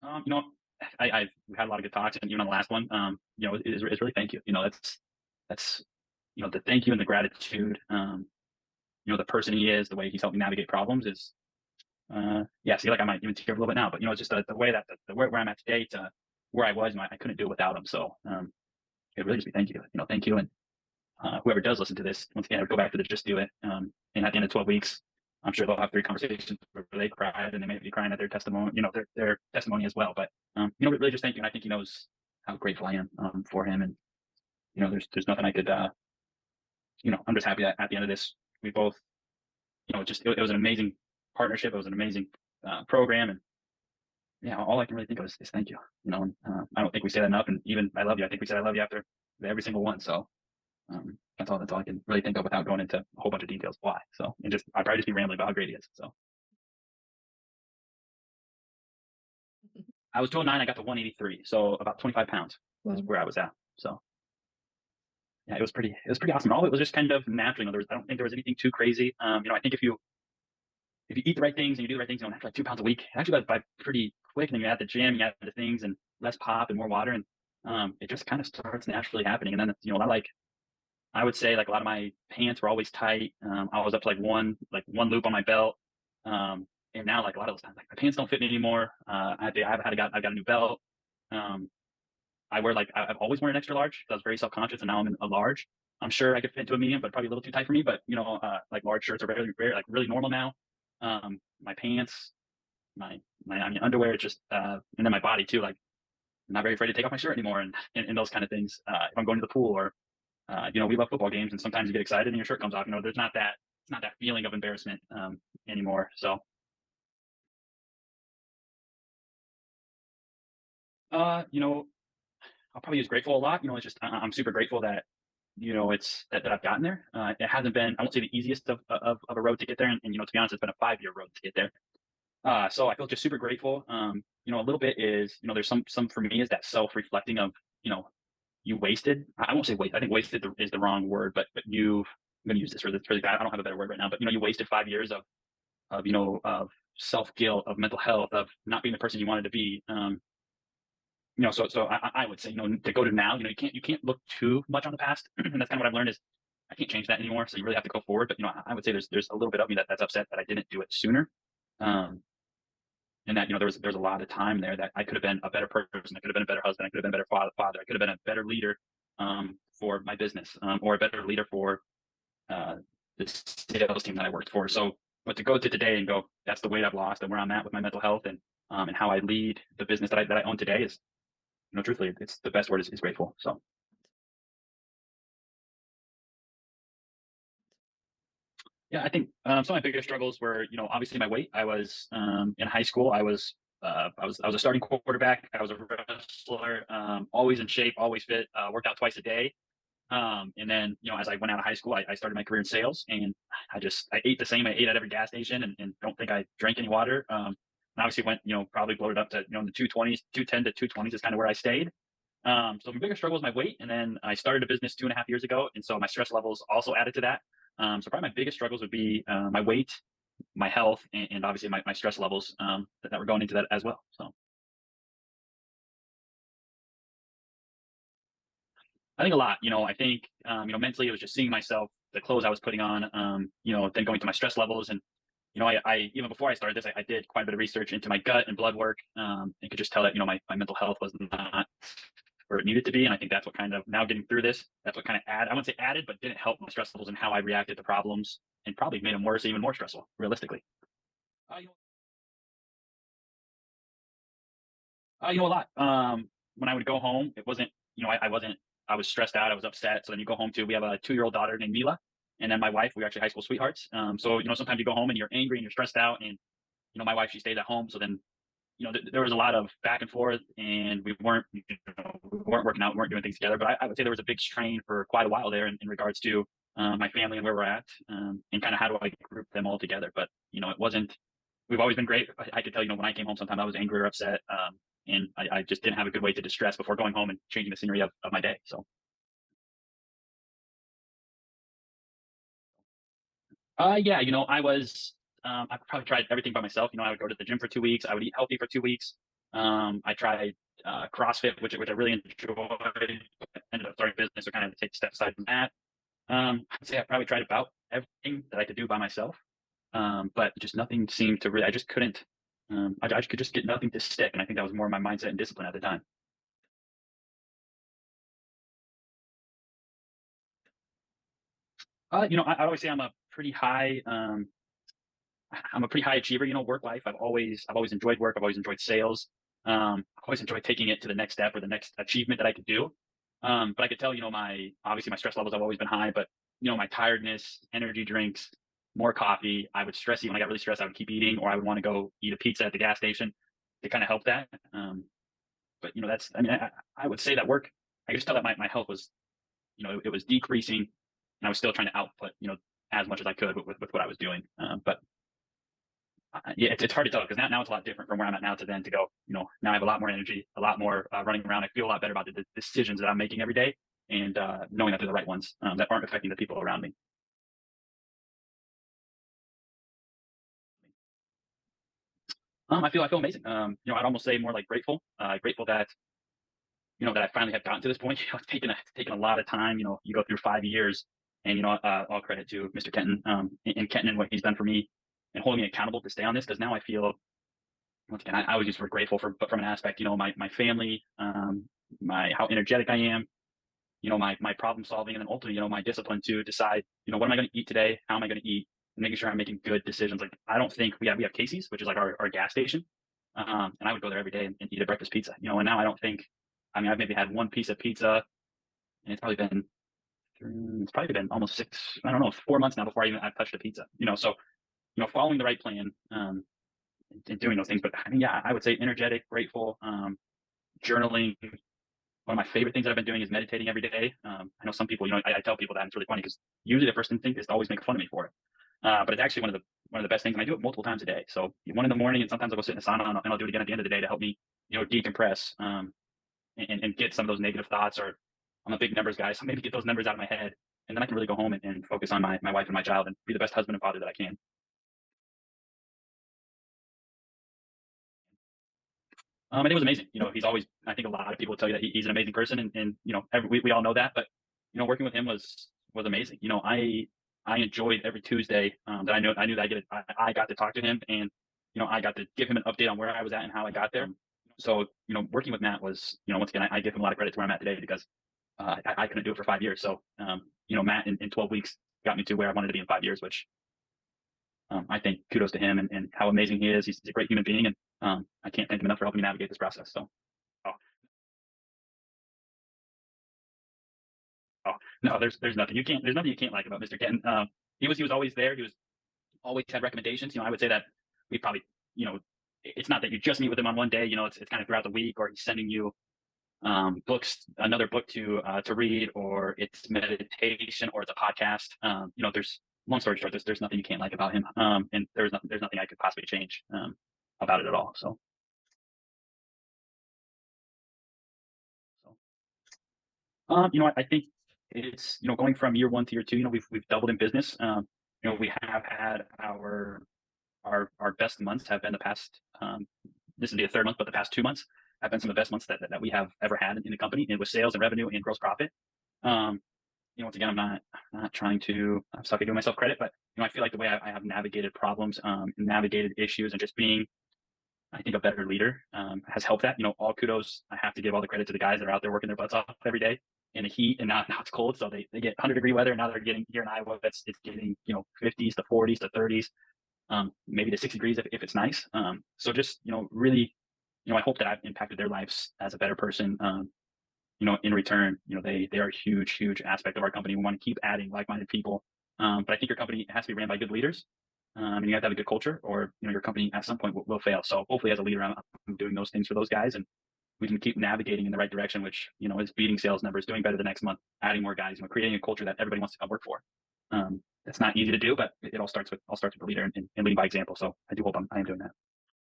You know, we've had a lot of good talks, and even on the last one, is really thank you. That's the thank you and the gratitude. The person he is, the way he's helped me navigate problems is, yeah. See, like I might even tear a little bit now, but it's just the way that where I'm at today to where I was, I couldn't do it without him. So, it really just be thank you. Thank you, and whoever does listen to this, once again, I would go back to the just do it. And at the end of 12 weeks, I'm sure they'll have 3 conversations where they cried and they may be crying at their testimony, their testimony as well. But, really just thank you. And I think he knows how grateful I am, for him. And, there's nothing I could, I'm just happy that at the end of this, we both, it was an amazing partnership. It was an amazing, program. And yeah, all I can really think of is thank you, and, I don't think we say that enough. And even I love you. I think we said I love you after every single one. So, that's all I can really think of without going into a whole bunch of details why. So, and just I'd probably just be rambling about how great he is. So I was 209, I got to 183, so about 25 pounds is Wow. where I was at. So yeah, it was pretty awesome. All of it was just kind of natural. I don't think there was anything too crazy. I think if you eat the right things and you do the right things, after like 2 pounds a week, it actually goes by pretty quick. And then you add the gym, you add the things, and less pop and more water, and it just kind of starts naturally happening. And then a lot like I would say like a lot of my pants were always tight. I was up to like one loop on my belt. And now like a lot of those times, like my pants don't fit me anymore. I've got a new belt. Um, I wear like I've always worn an extra large because I was very self conscious, and now I'm in a large. I'm sure I could fit into a medium, but probably a little too tight for me. But like large shirts are very like really normal now. My pants, my underwear, it's just and then my body too. Like I'm not very afraid to take off my shirt anymore, and those kind of things. If I'm going to the pool or we love football games, and sometimes you get excited and your shirt comes off. There's not that it's not that feeling of embarrassment anymore. So, uh, you know, I'll probably use grateful a lot. It's just I'm super grateful that it's that I've gotten there. It hasn't been I won't say the easiest of a road to get there, and to be honest, it's been a 5-year road to get there. So I feel just super grateful. A little bit is there's some for me is that self reflecting of you know you wasted. I won't say waste. I think wasted is the wrong word, but I'm going to use this for the guy. I don't have a better word right now, but you wasted 5 years of self guilt, of mental health, of not being the person you wanted to be. So I would say to go to now, you can't look too much on the past, and that's kind of what I've learned is I can't change that anymore. So you really have to go forward. But I would say there's a little bit of me that's upset that I didn't do it sooner. Um, and that there's a lot of time there that I could have been a better person. I could have been a better husband. I could have been a better father. I could have been a better leader for my business, or a better leader for uh, the sales team that I worked for. So, but to go to today and go, that's the weight I've lost and where I'm at with my mental health, and how I lead the business that I own today is, truthfully, it's the best word is grateful. So, yeah, I think some of my biggest struggles were, obviously my weight. I was in high school. I was a starting quarterback. I was a wrestler, always in shape, always fit, worked out twice a day. And then, as I went out of high school, I started my career in sales, and I ate the same I ate at every gas station, and don't think I drank any water. And obviously went, probably bloated up to, in the 220s, 210 to 220s is kind of where I stayed. So my bigger struggle was my weight. And then I started a business 2.5 years ago. And so my stress levels also added to that. So probably my biggest struggles would be my weight, my health, and obviously my stress levels that were going into that as well. So I think a lot. I think mentally it was just seeing myself, the clothes I was putting on, then going to my stress levels. And I even before I started this, I did quite a bit of research into my gut and blood work, and could just tell that my mental health was not where it needed to be. And I think that's what kind of now getting through this, that's what kind of I wouldn't say added, but didn't help my stress levels and how I reacted to problems, and probably made them worse, even more stressful, realistically. Uh, you know, a lot. When I would go home, it wasn't, I wasn't, I was stressed out. I was upset. So then you go home to, we have a 2-year-old daughter named Mila, and then my wife. We were actually high school sweethearts. So sometimes you go home and you're angry and you're stressed out, and my wife, she stayed at home. So then there was a lot of back and forth, and we weren't working out, we weren't doing things together. But I would say there was a big strain for quite a while there in regards to my family and where we're at, and kind of how do I group them all together. But it wasn't. We've always been great. I could tell when I came home, sometimes I was angry or upset, and I just didn't have a good way to distress before going home and changing the scenery of my day. So, yeah, I probably tried everything by myself. I would go to the gym for 2 weeks. I would eat healthy for 2 weeks. I tried CrossFit, which I really enjoyed. Ended up starting a business, so kind of take a step aside from that. I'd say I probably tried about everything that I could do by myself, but just nothing seemed to really. I just couldn't. I could just get nothing to stick, and I think that was more my mindset and discipline at the time. I always say I'm a pretty high achiever, work life. I've always enjoyed work. I've always enjoyed sales. I've always enjoyed taking it to the next step or the next achievement that I could do. But I could tell, my obviously my stress levels have always been high, but my tiredness, energy drinks, more coffee. I would stress eat when I got really stressed. I would keep eating, or I would want to go eat a pizza at the gas station to kind of help that. But that's I mean I would say that work. I could just tell that my health was it was decreasing, and I was still trying to output as much as I could with what I was doing. But yeah, it's hard to tell because now it's a lot different from where I'm at now to then to go. Now I have a lot more energy, a lot more running around. I feel a lot better about the decisions that I'm making every day, and knowing that they're the right ones that aren't affecting the people around me. I feel amazing. I'd almost say more like grateful. Grateful that that I finally have gotten to this point. It's taken a lot of time. You go through 5 years, and all credit to Mr. Kenton and Kenton and what he's done for me and holding me accountable to stay on this because now I feel once again, I was just grateful but from an aspect, my family, my how energetic I am, my problem solving, and then ultimately, my discipline to decide, what am I going to eat today? How am I going to eat? And making sure I'm making good decisions. Like I don't think we have Casey's, which is like our gas station, and I would go there every day and eat a breakfast pizza. And now I don't think. I mean, I've maybe had one piece of pizza, and it's probably been almost I don't know, 4 months now before I've touched a pizza. So following the right plan. And doing those things. But I mean, yeah, I would say energetic, grateful, journaling. One of my favorite things that I've been doing is meditating every day. I know some people, I tell people that and it's really funny because usually the first instinct is to always make fun of me for it. But it's actually one of the best things, and I do it multiple times a day. So one in the morning, and sometimes I'll go sit in the sauna and I'll do it again at the end of the day to help me, decompress and get some of those negative thoughts. Or I'm a big numbers guy, so maybe get those numbers out of my head, and then I can really go home and focus on my wife and my child and be the best husband and father that I can. And it was amazing. He's always. I think a lot of people tell you that he's an amazing person, and we all know that. But working with him was amazing. I enjoyed every Tuesday that I knew that I got to talk to him, and I got to give him an update on where I was at and how I got there. So working with Matt was once again I give him a lot of credit to where I'm at today because I couldn't do it for 5 years. So Matt in 12 weeks got me to where I wanted to be in 5 years, which I think kudos to him and how amazing he is. He's a great human being, and I can't thank him enough for helping me navigate this process. So, oh, oh no, there's nothing you can't like about Mr. Kenton. He was always there. He was always had recommendations. I would say that we probably, you know, it's not that you just meet with him on one day. It's kind of throughout the week, or he's sending you books, another book to read, or it's meditation, or it's a podcast. There's long story short, there's nothing you can't like about him, and there's nothing I could possibly change about it at all. I think it's going from year one to year two. We've doubled in business. We have had our best months have been the past. This is the third month, but the past 2 months have been some of the best months that we have ever had in the company, and with sales and revenue and gross profit. Um, Once again, I'm not trying to suck into myself credit, but I feel like the way I have navigated problems, and navigated issues, and just being, I think, a better leader has helped that. All kudos. I have to give all the credit to the guys that are out there working their butts off every day in the heat, and now it's cold, so they get 100-degree weather, and now they're getting here in Iowa. It's getting 50s to 40s to 30s, maybe to 60 degrees if it's nice. So just really, I hope that I've impacted their lives as a better person. In return, they are a huge, huge aspect of our company. We want to keep adding like-minded people. But I think your company has to be ran by good leaders, and you have to have a good culture, or your company at some point will fail. So hopefully, as a leader, I'm doing those things for those guys, and we can keep navigating in the right direction, which is beating sales numbers, doing better the next month, adding more guys, creating a culture that everybody wants to come work for. That's not easy to do, but it all starts with the leader and leading by example. So I do hope I am doing that.